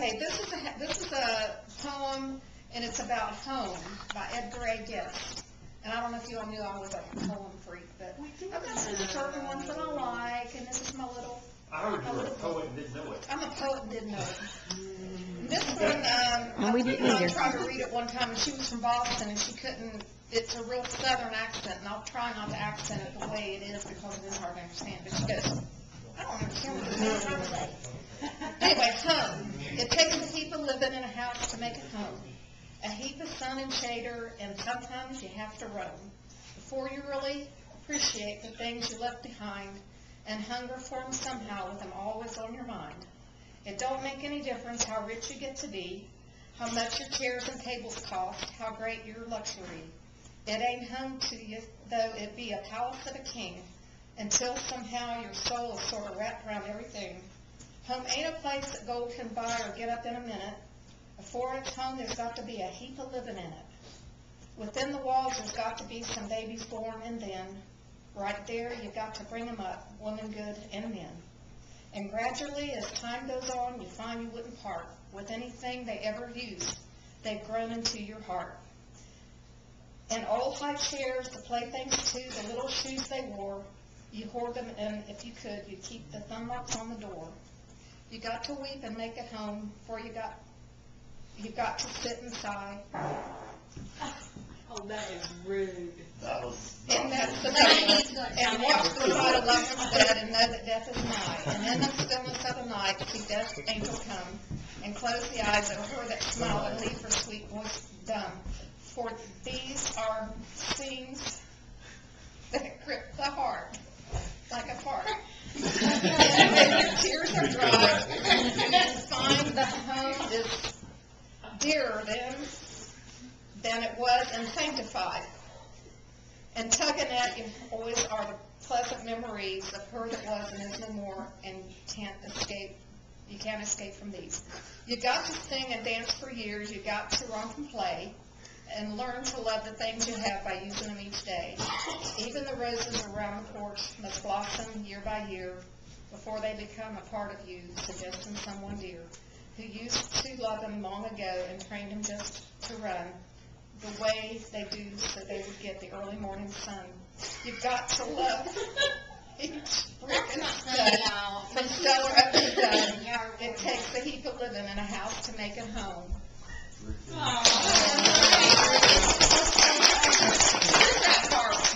Okay, this is a poem, and it's about home by Edgar A. Guest. And I don't know if you all knew I was a poem freak, but I've got some certain ones that I like, and this is my little. I heard you were a poet and didn't know it. I'm a poet and didn't know it. This one, we didn't I either. tried to read it one time, and she was from Boston, and she couldn't. It's a real Southern accent, and I'll try not to accent it the way it is because it is hard to understand. But she goes, I don't understand what this is trying to say. Anyway, home. It takes a heap of living in a house to make a home. A heap of sun and shader, and sometimes you have to roam before you really appreciate the things you left behind and hunger for them somehow with them always on your mind. It don't make any difference how rich you get to be, how much your chairs and tables cost, how great your luxury. It ain't home to you, though it be a palace of a king, until somehow your soul is sort of wrapped around everything. Home ain't a place that gold can buy or get up in a minute. Before it's home, there's got to be a heap of living in it. Within the walls, there's got to be some babies born, and then, right there, you've got to bring them up, women good and men. And gradually, as time goes on, you find you wouldn't part with anything they ever used. They've grown into your heart. And old high chairs, the playthings too, the little shoes they wore, you hoard them, and if you could, you'd keep the thumb marks on the door. You got to weep and make it home, for you got to sit and sigh. Oh, that is rude. And that's the title. And watch the light of lover's bed and know that death is nigh. And in the stillness of the night, see death's angel come and close the eyes of her that smile and leave her sweet voice dumb. For these are scenes that grip the heart like a fart. And your tears are dry, and find the home is dearer than it was and sanctified. And tugging at you always are the pleasant memories of her that was and is no more, and you can't escape from these. You got to sing and dance for years, you got to romp and play, and learn to love the things you have by using them each day. Even the roses around the porch must blossom year by year before they become a part of you, suggesting someone dear who used to love them long ago and trained them just to run the way they do so they would get the early morning sun. You've got to love each brick and stone, from cellar up to done. It takes a heap of living in a house to make it home. That part.